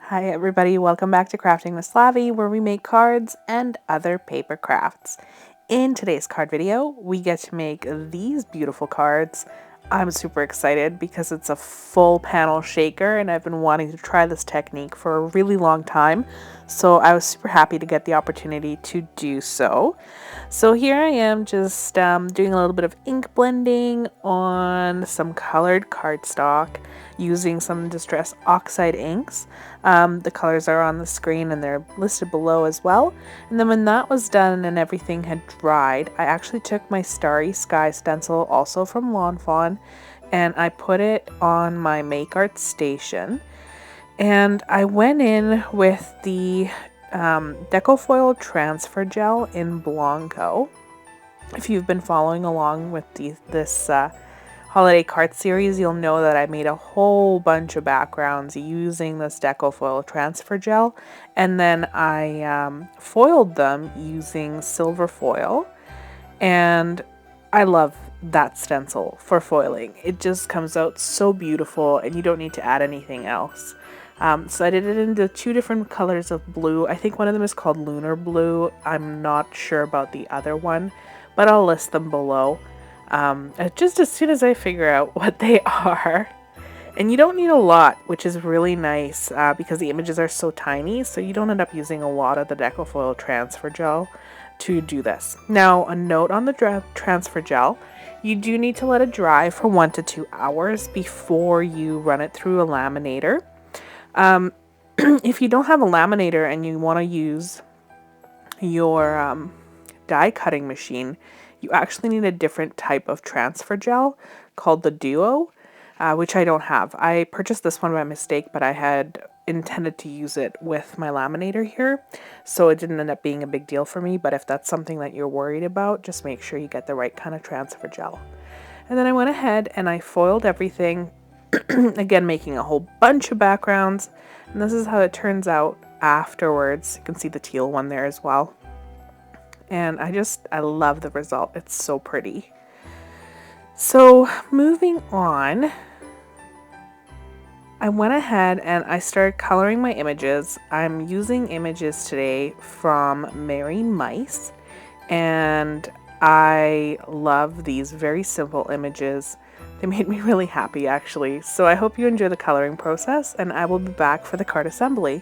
Hi everybody, welcome back to Crafting with Slavie, where we make cards and other paper crafts. In today's card video, we get to make these beautiful cards. I'm super excited because it's a full panel shaker and I've been wanting to try this technique for a really long time. So I was super happy to get the opportunity to do so. So here I am just doing a little bit of ink blending on some colored cardstock using some distress oxide inks. The colors are on the screen and they're listed below as well. And then when that was done and everything had dried, I actually took my Starry Sky stencil, also from Fawn, and I put it on my Make Art station. And I went in with the Decofoil Transfer Gel in Blanco. If you've been following along with this holiday card series, you'll know that I made a whole bunch of backgrounds using this Decofoil Transfer Gel, and then I foiled them using silver foil, and I love that stencil for foiling. It just comes out so beautiful and you don't need to add anything else. So I did it into two different colors of blue. I think one of them is called Lunar Blue. I'm not sure about the other one, but I'll list them below. Just as soon as I figure out what they are. And you don't need a lot, which is really nice because the images are so tiny, so you don't end up using a lot of the Decofoil Transfer Gel to do this. Now, a note on the transfer gel: you do need to let it dry for 1 to 2 hours before you run it through a laminator. If you don't have a laminator and you want to use your die cutting machine, you actually need a different type of transfer gel called the Duo, which I don't have. I purchased this one by mistake, but I had intended to use it with my laminator here, so it didn't end up being a big deal for me. But if that's something that you're worried about, just make sure you get the right kind of transfer gel. And then I went ahead and I foiled everything, again making a whole bunch of backgrounds, and this is how it turns out afterwards. You can see the teal one there as well, and I love the result. It's so pretty. So moving on, I went ahead and I started coloring my images. I'm using images today from Merry Mice, and I love these very simple images. They made me really happy, actually. So I hope you enjoy the coloring process, and I will be back for the card assembly.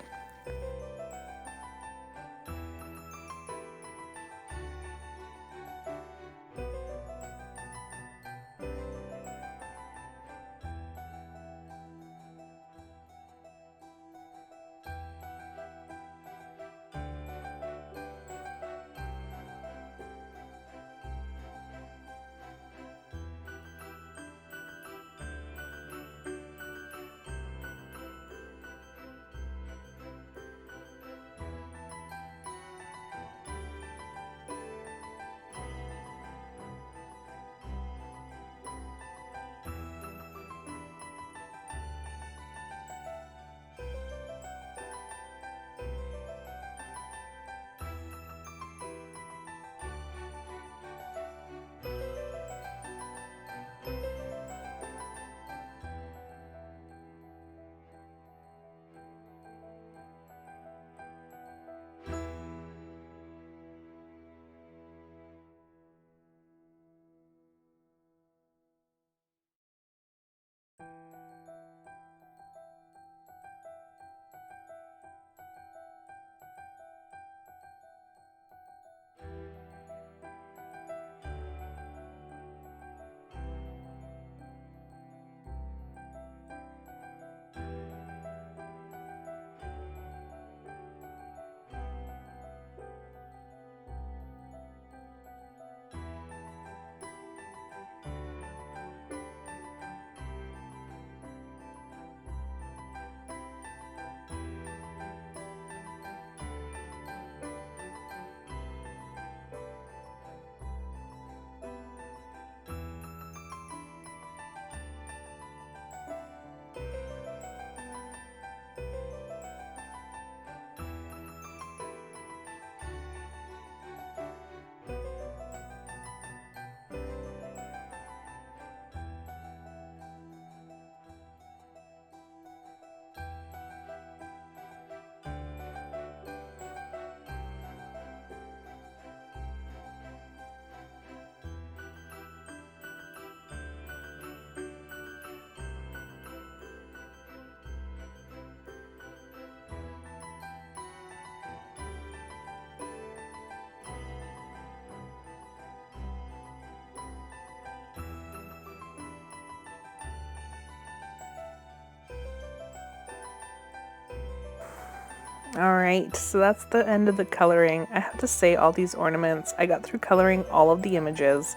Alright, so that's the end of the coloring. I have to say, all these ornaments, I got through coloring all of the images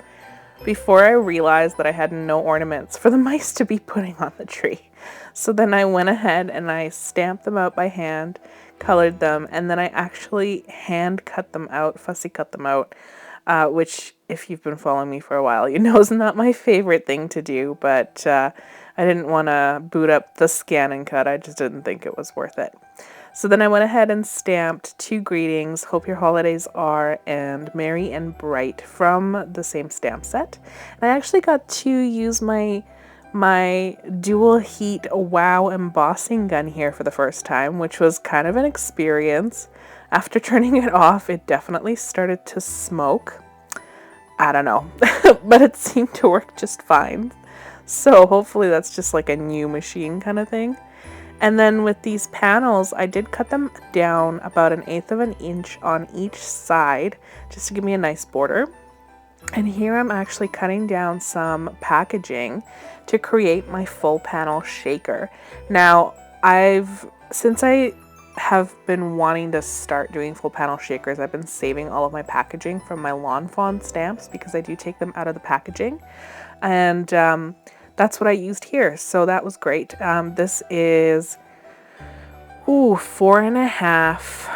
before I realized that I had no ornaments for the mice to be putting on the tree. So then I went ahead and I stamped them out by hand, colored them, and then I actually hand cut them out, fussy cut them out, which, if you've been following me for a while, you know is not my favorite thing to do, but I didn't want to boot up the scan and cut. I just didn't think it was worth it. So then I went ahead and stamped 2 greetings, hope your holidays are, and merry and bright from the same stamp set. And I actually got to use my dual heat wow embossing gun here for the first time, which was kind of an experience. After turning it off, it definitely started to smoke. I don't know, but it seemed to work just fine. So hopefully that's just like a new machine kind of thing. And then with these panels, I did cut them down about 1/8 of an inch on each side, just to give me a nice border. And here I'm actually cutting down some packaging to create my full panel shaker. Now, since I have been wanting to start doing full panel shakers, I've been saving all of my packaging from my Lawn Fawn stamps because I do take them out of the packaging. And that's what I used here, so that was great. This is 4.5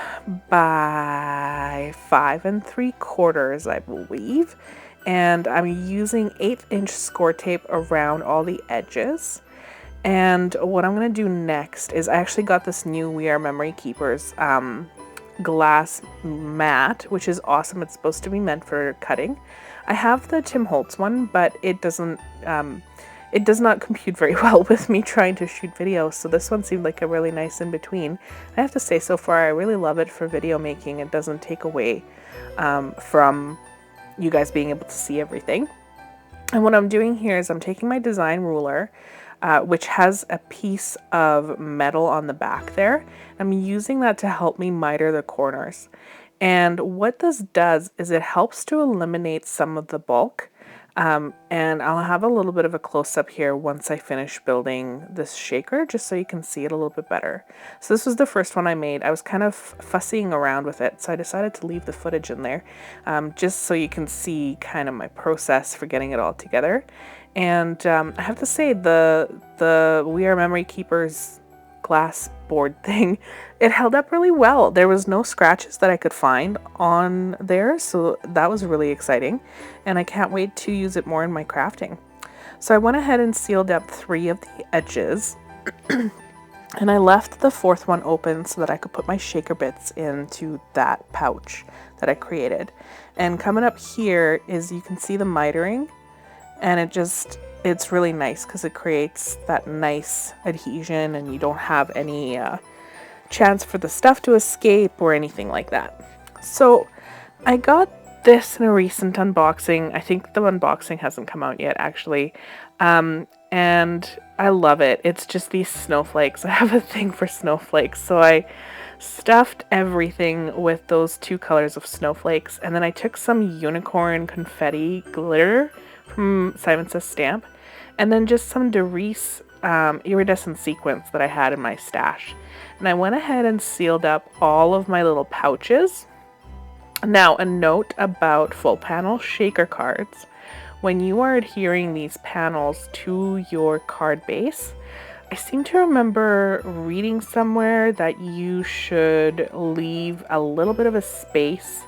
by 5 3/4, I believe, and I'm using 1/8" score tape around all the edges. And what I'm gonna do next is I actually got this new We Are Memory Keepers glass mat, which is awesome. It's supposed to be meant for cutting. I have the Tim Holtz one, but it does not compute very well with me trying to shoot videos, so this one seemed like a really nice in-between. I have to say, so far, I really love it for video making. It doesn't take away from you guys being able to see everything. And what I'm doing here is I'm taking my design ruler, which has a piece of metal on the back there. I'm using that to help me miter the corners. And what this does is it helps to eliminate some of the bulk. And I'll have a little bit of a close-up here once I finish building this shaker, just so you can see it a little bit better. So this was the first one I made. I was kind of fussying around with it, so I decided to leave the footage in there, just so you can see kind of my process for getting it all together. And I have to say, the We Are Memory Keepers glass board thing, it held up really well. There was no scratches that I could find on there, so that was really exciting, and I can't wait to use it more in my crafting. So I went ahead and sealed up 3 of the edges and I left the 4th one open so that I could put my shaker bits into that pouch that I created. And coming up here is, you can see the mitering, and it's really nice because it creates that nice adhesion and you don't have any chance for the stuff to escape or anything like that. So I got this in a recent unboxing. I think the unboxing hasn't come out yet, actually. And I love it. It's just these snowflakes. I have a thing for snowflakes, so I stuffed everything with those 2 colors of snowflakes, and then I took some unicorn confetti glitter from Simon Says Stamp, and then just some Doris iridescent sequins that I had in my stash. And I went ahead and sealed up all of my little pouches. Now, a note about full panel shaker cards. When you are adhering these panels to your card base, I seem to remember reading somewhere that you should leave a little bit of a space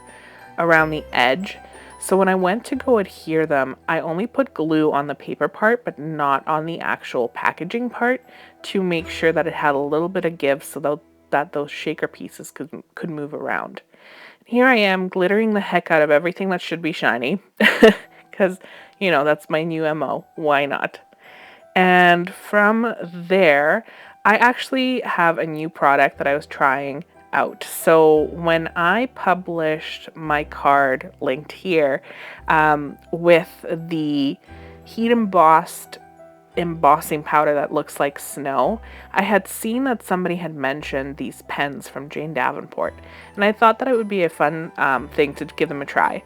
around the edge. So when I went to go adhere them, I only put glue on the paper part, but not on the actual packaging part, to make sure that it had a little bit of give so that those shaker pieces could move around. Here I am glittering the heck out of everything that should be shiny, because, you know, that's my new MO. Why not? And from there, I actually have a new product that I was trying out. So when I published my card linked here with the heat embossed embossing powder that looks like snow, I had seen that somebody had mentioned these pens from Jane Davenport, and I thought that it would be a fun thing to give them a try.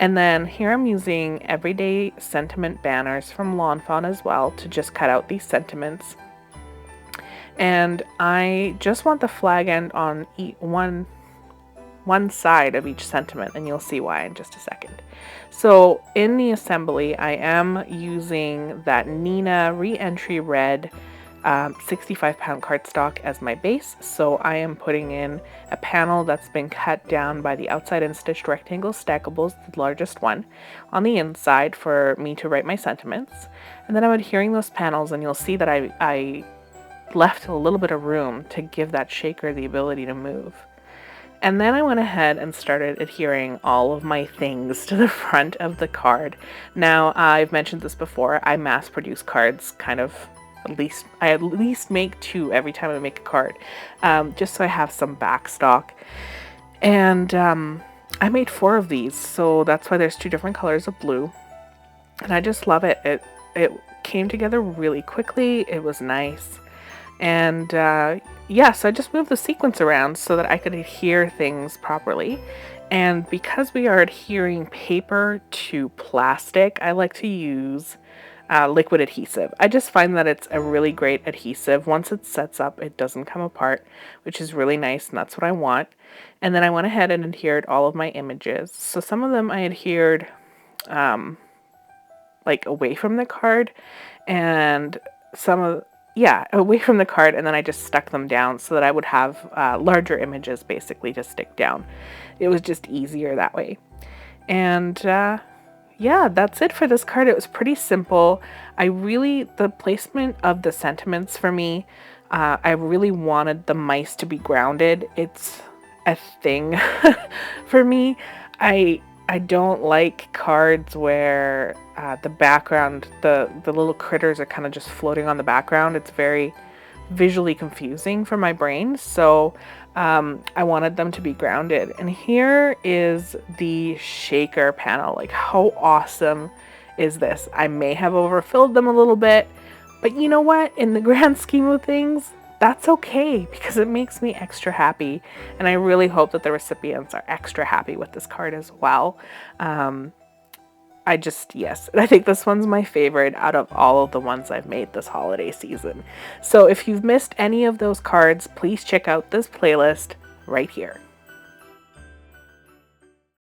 And then here I'm using everyday sentiment banners from Lawn Fawn as well to just cut out these sentiments. And I just want the flag end on one side of each sentiment, and you'll see why in just a second. So in the assembly, I am using that Nina Re-Entry Red 65-pound cardstock as my base. So I am putting in a panel that's been cut down by the outside and stitched rectangle stackables, the largest one, on the inside for me to write my sentiments. And then I'm adhering those panels, and you'll see that I left a little bit of room to give that shaker the ability to move. And then I went ahead and started adhering all of my things to the front of the card. Now, I've mentioned this before, I mass produce cards kind of I at least make 2 every time I make a card, just so I have some back stock. And I made 4 of these, so that's why there's 2 different colors of blue. And I just love it. It came together really quickly. It was nice. And yeah, so I just moved the sequence around so that I could adhere things properly. And because we are adhering paper to plastic, I like to use liquid adhesive. I just find that it's a really great adhesive. Once it sets up, it doesn't come apart, which is really nice, and that's what I want. And then I went ahead and adhered all of my images. So some of them I adhered like away from the card, and away from the card, and then I just stuck them down so that I would have larger images basically to stick down. It was just easier that way. And yeah, that's it for this card. It was pretty simple. The placement of the sentiments for me, I really wanted the mice to be grounded. It's a thing for me. I don't like cards where the background, the little critters are kind of just floating on the background. It's very visually confusing for my brain. So I wanted them to be grounded. And here is the shaker panel. Like, how awesome is this? I may have overfilled them a little bit, but you know what? In the grand scheme of things, that's okay, because it makes me extra happy, and I really hope that the recipients are extra happy with this card as well. Yes, I think this one's my favorite out of all of the ones I've made this holiday season. So if you've missed any of those cards, please check out this playlist right here.